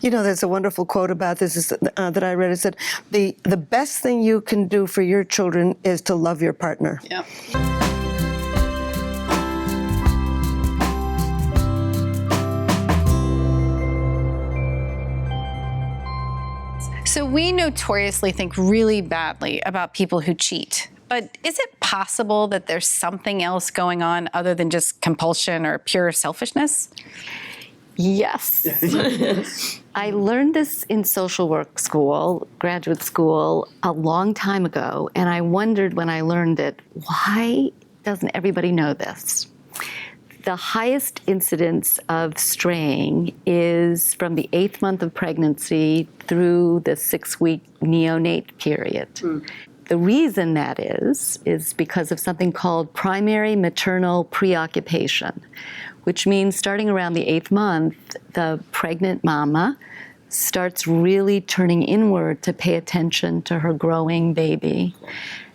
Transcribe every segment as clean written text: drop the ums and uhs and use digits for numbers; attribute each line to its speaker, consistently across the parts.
Speaker 1: You know, there's a wonderful quote about this that I read. It said, the best thing you can do for your children is to love your partner.
Speaker 2: Yeah. So we notoriously think really badly about people who cheat. But is it possible that there's something else going on other than just compulsion or pure selfishness?
Speaker 3: Yes. I learned this in social work school, graduate school, a long time ago, and I wondered when I learned it, why doesn't everybody know this? The highest incidence of straying is from the 8th month of pregnancy through the 6-week neonate period. The reason that is because of something called primary maternal preoccupation, which means starting around the 8th month, the pregnant mama starts really turning inward to pay attention to her growing baby.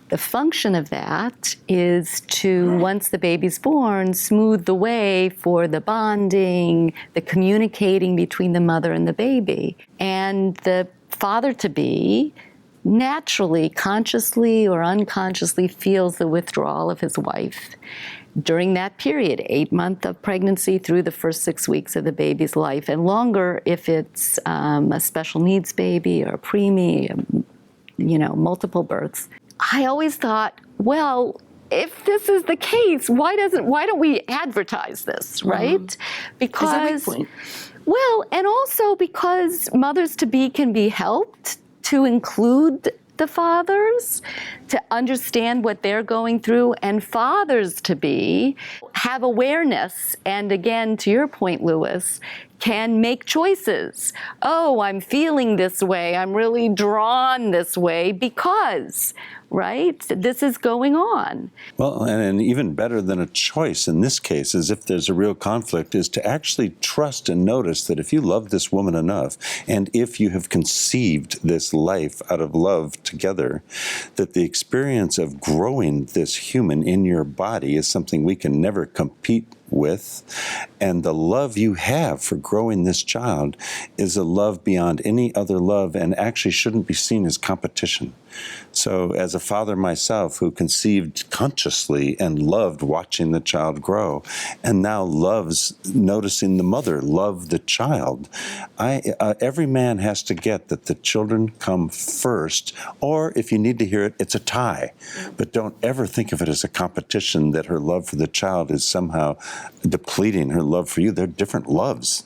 Speaker 3: The function of that is to, once the baby's born, smooth the way for the bonding, the communicating between the mother and the baby. And the father-to-be naturally, consciously or unconsciously, feels the withdrawal of his wife during that period, 8 months of pregnancy through the first 6 weeks of the baby's life, and longer if it's a special needs baby or a preemie, multiple births. I always thought, well, if this is the case, why don't we advertise this, right? Because, well, and also because mothers-to-be can be helped to include the fathers, to understand what they're going through, and fathers-to-be have awareness, and again, to your point, Louis, can make choices. Oh, I'm feeling this way, I'm really drawn this way because, right, this is going on.
Speaker 4: Well, and even better than a choice in this case is if there's a real conflict, is to actually trust and notice that if you love this woman enough, and if you have conceived this life out of love together, that the experience of growing this human in your body is something we can never compete with, and the love you have for growing this child is a love beyond any other love and actually shouldn't be seen as competition. So as a father myself who conceived consciously and loved watching the child grow and now loves noticing the mother love the child, every man has to get that the children come first, or if you need to hear it, it's a tie. But don't ever think of it as a competition, that her love for the child is somehow depleting her love for you. They're different loves.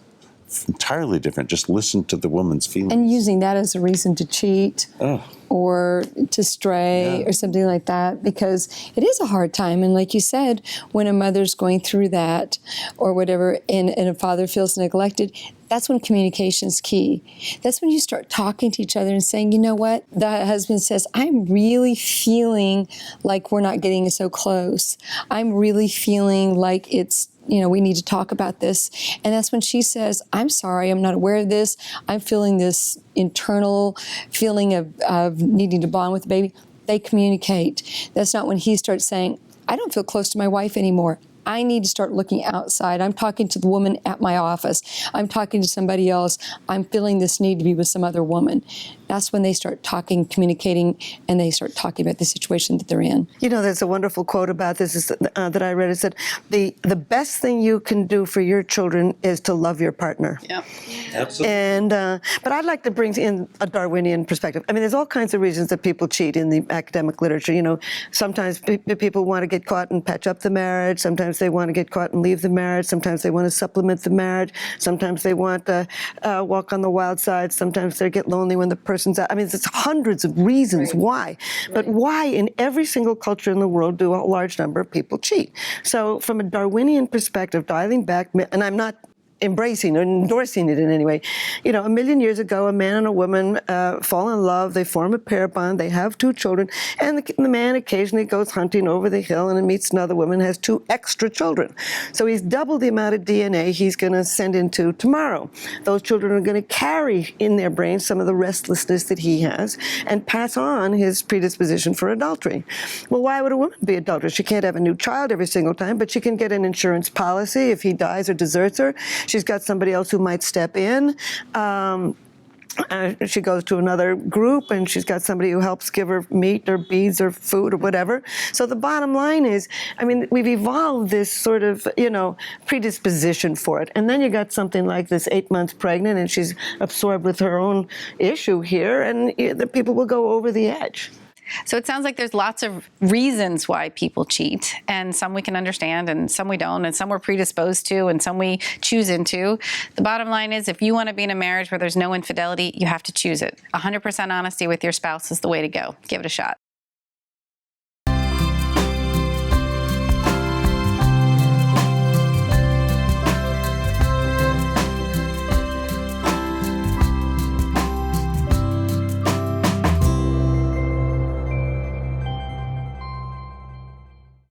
Speaker 4: Entirely different. Just listen to the woman's feelings.
Speaker 5: And using that as a reason to cheat or to stray or something like that, because it is a hard time. And like you said, when a mother's going through that or whatever, and a father feels neglected, that's when communication's key. That's when you start talking to each other and saying, you know what? The husband says, I'm really feeling like we're not getting so close. I'm really feeling like it's, we need to talk about this. And that's when she says, I'm sorry, I'm not aware of this. I'm feeling this internal feeling of needing to bond with the baby. They communicate. That's not when he starts saying, I don't feel close to my wife anymore. I need to start looking outside. I'm talking to the woman at my office. I'm talking to somebody else. I'm feeling this need to be with some other woman. That's when they start talking, communicating, and they start talking about the situation that they're in.
Speaker 1: You know, there's a wonderful quote about this that I read. It said, the best thing you can do for your children is to love your partner.
Speaker 2: Yeah,
Speaker 4: absolutely.
Speaker 1: And but I'd like to bring in a Darwinian perspective. I mean, there's all kinds of reasons that people cheat in the academic literature. Sometimes people want to get caught and patch up the marriage. Sometimes they want to get caught and leave the marriage. Sometimes they want to supplement the marriage. Sometimes they want to walk on the wild side. Sometimes they get lonely when the person's out. I mean, there's hundreds of reasons why. But why in every single culture in the world do a large number of people cheat? So from a Darwinian perspective, dialing back, and I'm not embracing or endorsing it in any way. 1 million years ago, a man and a woman fall in love, they form a pair bond, they have 2 children, and the man occasionally goes hunting over the hill and meets another woman, has 2 extra children. So he's doubled the amount of DNA he's going to send into tomorrow. Those children are going to carry in their brains some of the restlessness that he has and pass on his predisposition for adultery. Well, why would a woman be adulterous? She can't have a new child every single time, but she can get an insurance policy if he dies or deserts her. She's got somebody else who might step in. She goes to another group and she's got somebody who helps give her meat or beads or food or whatever. So the bottom line is, I mean, we've evolved this sort of, predisposition for it. And then you got something like this 8 months pregnant and she's absorbed with her own issue here, and the people will go over the edge.
Speaker 2: So it sounds like there's lots of reasons why people cheat, and some we can understand and some we don't, and some we're predisposed to and some we choose into. The bottom line is, if you want to be in a marriage where there's no infidelity, you have to choose it. 100% honesty with your spouse is the way to go. Give it a shot.